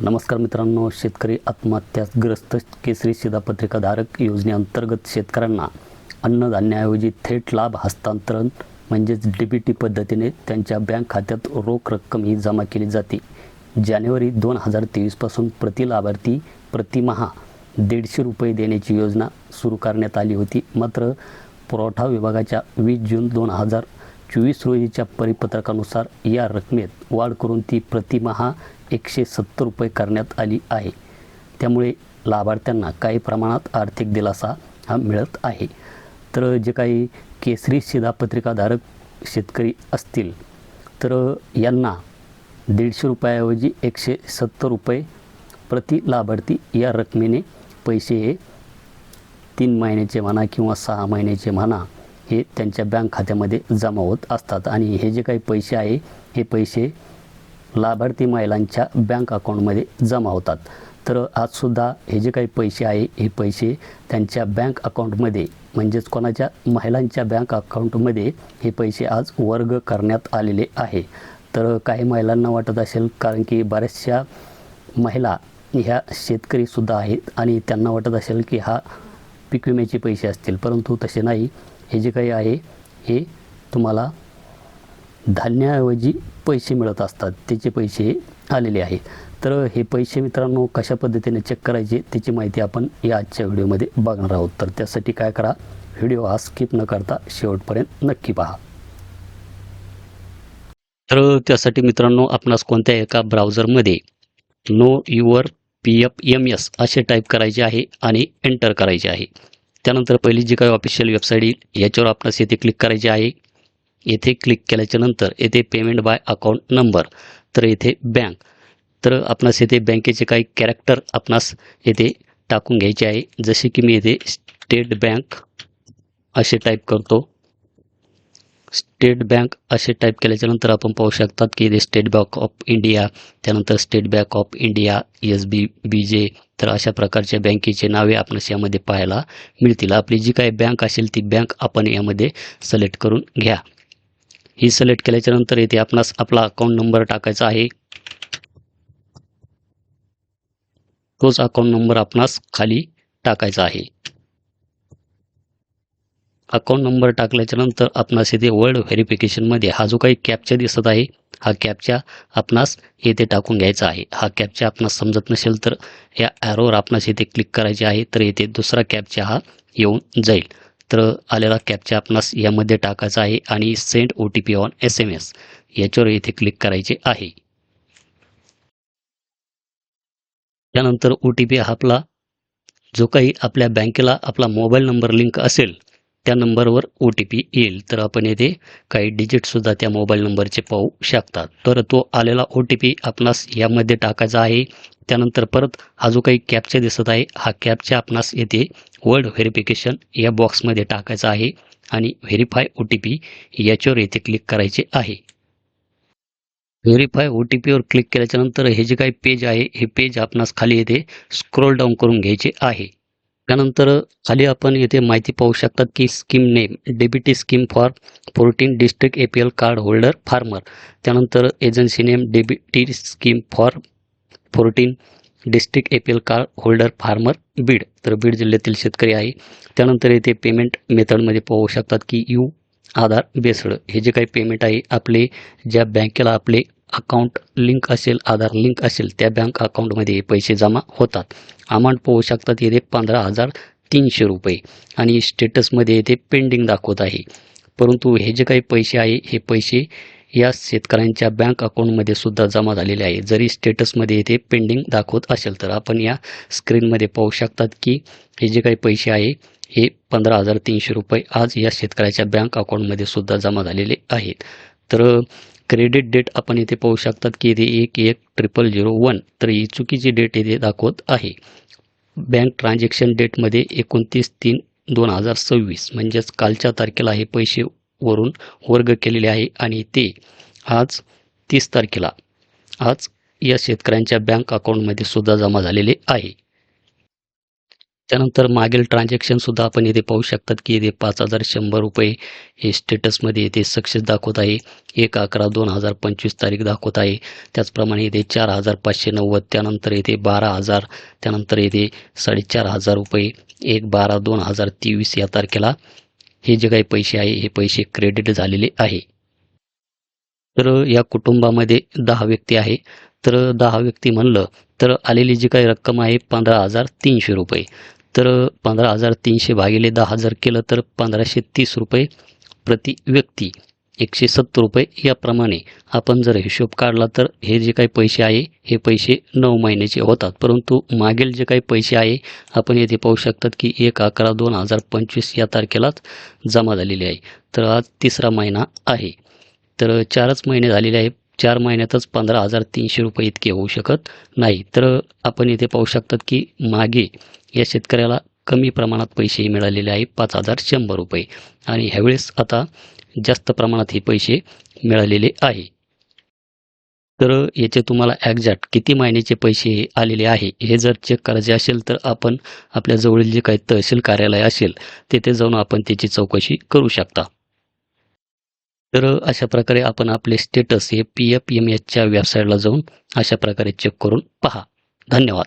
नमस्कार मित्रांनो, शेतकरी आत्महत्याग्रस्त केसरी शिधापत्रिकाधारक योजनेअंतर्गत शेतकऱ्यांना अन्नधान्याऐवजी थेट लाभ हस्तांतरण म्हणजेच डीबीटी पद्धतीने त्यांच्या बँक खात्यात रोख रक्कम ही जमा केली जाते। जानेवारी 2023 पासून प्रति लाभार्थी प्रतिमाह 150 रुपये देण्याची योजना सुरू करण्यात आली होती। मात्र पुरवठा विभागाच्या 20 जून 2024 रोजीच्या परिपत्रकानुसार या रकमेत वाढ करून ती प्रतिमाह 170 रुपये करण्यात आली आहे। त्यामुळे लाभार्थ्यांना काही प्रमाणात आर्थिक दिलासा हा मिळत आहे। तर जे काही केसरी शिधापत्रिकाधारक शेतकरी असतील तर यांना 150 रुपयाऐवजी 170 रुपये प्रति लाभार्थी या रकमेने पैसे हे 3 महिन्याचे म्हणा किंवा 6 महिन्याचे म्हणा हे त्यांच्या बँक खात्यामध्ये जमा होत असतात। आणि हे जे काही पैसे आहे हे पैसे लाभार्थी महिलांच्या बँक अकाउंटमध्ये जमा होतात। तर आजसुद्धा हे जे काही पैसे आहे हे पैसे त्यांच्या बँक अकाउंटमध्ये म्हणजेच कोणाच्या महिलांच्या बँक अकाउंटमध्ये हे पैसे आज वर्ग करण्यात आलेले आहे। तर काही महिलांना वाटत असेल, कारण की बऱ्याचशा महिला ह्या शेतकरीसुद्धा आहेत आणि त्यांना वाटत असेल की हा पीक विम्याचे पैसे असतील, परंतु तसे नाही। हे जे काही आहे हे तुम्हाला धान्याऐवजी पैसे मिळत असतात, त्याचे पैसे आलेले आहेत। तर हे पैसे मित्रांनो कशा पद्धतीने चेक करायचे त्याची माहिती आपण या आजच्या व्हिडिओमध्ये बघणार आहोत। तर त्यासाठी काय करा, व्हिडिओ हा स्किप न करता शेवटपर्यंत नक्की पहा। तर त्यासाठी मित्रांनो आपणास कोणत्या एका ब्राउझरमध्ये नो युअर PFMS असे टाईप करायचे आहे आणि एंटर करायचे आहे। त्यानंतर पहिली जी काही ऑफिशियल वेबसाईट येईल याच्यावर आपणास येथे क्लिक करायचे आहे। येथे क्लिक केल्याच्या नंतर येथे पेमेंट बाय अकाउंट नंबर, तर येथे बँक, तर आपणास येथे बँकेचे काही कॅरेक्टर आपणास येथे टाकून घ्यायचे आहे। जसे की मी येथे स्टेट बँक असे टाईप करतो। स्टेट बँक असे टाईप केल्याच्या नंतर आपण पाहू शकतात की इथे स्टेट बँक ऑफ इंडिया, त्यानंतर state bank of India, SBBJ, तर अशा प्रकारच्या बँकेचे नावे आपणास यामध्ये पाहायला मिळतील। आपली जी काही बँक असेल ती बँक आपण यामध्ये सिलेक्ट करून घ्या। ही सिलेक्ट केल्याच्या नंतर येथे आपणास आपला अकाउंट नंबर टाकायचा आहे। तोच अकाउंट नंबर आपणास खाली टाकायचा आहे। अकाउंट नंबर टाकल्याच्या नंतर आपणास येथे वर्ड व्हेरिफिकेशनमध्ये हा जो काही कॅप्चा दिसत आहे हा कॅप्चा आपणास येथे टाकून घ्यायचा आहे। हा कॅप्चा आपणास समजत नसेल तर या ॲरोवर आपणास येथे क्लिक करायचे आहे। तर येथे दुसरा कॅप्चा हा येऊन जाईल। तर आलेला कॅप्चा आपणास यामध्ये टाकायचा आहे आणि सेंड OTP ऑन SMS याच्यावर येथे क्लिक करायचे आहे। त्यानंतर OTP हा आपला जो काही आपल्या बँकेला आपला मोबाईल नंबर लिंक असेल त्या नंबरवर OTP येईल। तर आपण येथे काही डिजिटसुद्धा त्या मोबाईल नंबरचे पाहू शकतात। तर तो आलेला OTP आपणास यामध्ये टाकायचा आहे। त्यानंतर परत हा जो काही कॅप्चा दिसत आहे हा कॅप्चा आपणास येथे वर्ड व्हेरिफिकेशन या बॉक्समध्ये टाकायचा आहे आणि व्हेरीफाय OTP याच्यावर येथे क्लिक करायचे आहे। व्हेरीफाय OTPवर क्लिक केल्याच्या नंतर हे जे काही पेज आहे हे पेज आपणास खाली येथे स्क्रोल डाऊन करून घ्यायचे आहे। त्यानंतर खाली आपण येथे माहिती पाहू शकतात की scheme name DBT scheme for 14 district APL card holder farmer, त्यानंतर agency name DBT scheme for 14 district APL card holder farmer Beed, तर बीड जिल्ह्यातील शेतकरी आहे। त्यानंतर येथे पेमेंट मेथडमध्ये पाहू शकतात की आधार बेस्ड हे जे काही पेमेंट आहे आपले ज्या बँकेला आपले अकाउंट लिंक असेल, आधार लिंक असेल त्या बँक अकाउंटमध्ये पैसे जमा होतात। अमाऊंट पाहू शकतात येथे 15,300 रुपये आणि स्टेटसमध्ये येथे पेंडिंग दाखवत आहे। परंतु हे जे काही पैसे आहे हे पैसे या शेतकऱ्यांच्या बँक अकाउंटमध्ये सुद्धा जमा झालेले आहे। जरी स्टेटसमध्ये येथे पेंडिंग दाखवत असेल तर आपण या स्क्रीनमध्ये पाहू शकतात की हे जे काही पैसे आहे हे 15,300 रुपये आज या शेतकऱ्याच्या बँक अकाउंटमध्ये सुद्धा जमा झालेले आहेत। तर क्रेडिट डेट आपण इथे पाहू शकतात की इथे 110001, तर ही चुकीची डेट इथे दाखवत आहे। बँक ट्रान्झॅक्शन डेटमध्ये 29/3/2026 म्हणजेच कालच्या तारखेला हे पैसे वरून वर्ग केलेले आहे आणि ते आज 30 तारखेला आज या शेतकऱ्यांच्या बँक अकाउंटमध्ये सुद्धा जमा झालेले आहे। त्यानंतर मागील ट्रान्झॅक्शनसुद्धा आपण इथे पाहू शकतात की इथे 5,100 रुपये हे स्टेटसमध्ये इथे सक्सेस दाखवत आहे. 1/11/2025 तारीख दाखवत आहे. त्याचप्रमाणे इथे 4,590, त्यानंतर इथे 12,000, त्यानंतर इथे 4,500 रुपये 1/12/2023 या तारखेला हे जे काही पैसे आहे हे पैसे क्रेडिट झालेले आहे. तर या कुटुंबामध्ये 10 व्यक्ती आहे. तर 10 व्यक्ती म्हणलं तर आलेली जी काही रक्कम आहे 15,300 रुपये. तर 15,300 भागिले 10 जर केलं तर 1,530 रुपये प्रति व्यक्ती, 170 रुपये याप्रमाणे आपण जर हिशोब काढला तर हे जे काही पैसे आहे हे पैसे 9 महिन्याचे होतात. परंतु मागील जे काही पैसे आहे आपण येथे पाहू शकतात की 1/11/2025 या तारखेलाच जमा झालेले आहे. तर आज 3रा महिना आहे. तर 4च महिने झालेले आहे. 4 महिन्यातच 15,300 रुपये इतके होऊ शकत नाही. तर आपण इथे पाहू शकतात की मागे या शेतकऱ्याला कमी प्रमाणात पैसे मिळालेले आहे 5,100 रुपये आणि ह्यावेळेस आता जास्त प्रमाणात हे पैसे मिळालेले आहे. तर याचे तुम्हाला एक्झॅक्ट किती महिन्याचे पैसे आलेले आहे हे जर चेक करायचे असेल तर आपण आपल्या जवळील जे काही तहसील कार्यालय असेल तिथे जाऊन आपण त्याची चौकशी करू शकता. तर अशा प्रकारे आपण आपले स्टेटस हे PFMSच्या वेबसाईटला जाऊन अशा प्रकारे चेक करून पहा. धन्यवाद.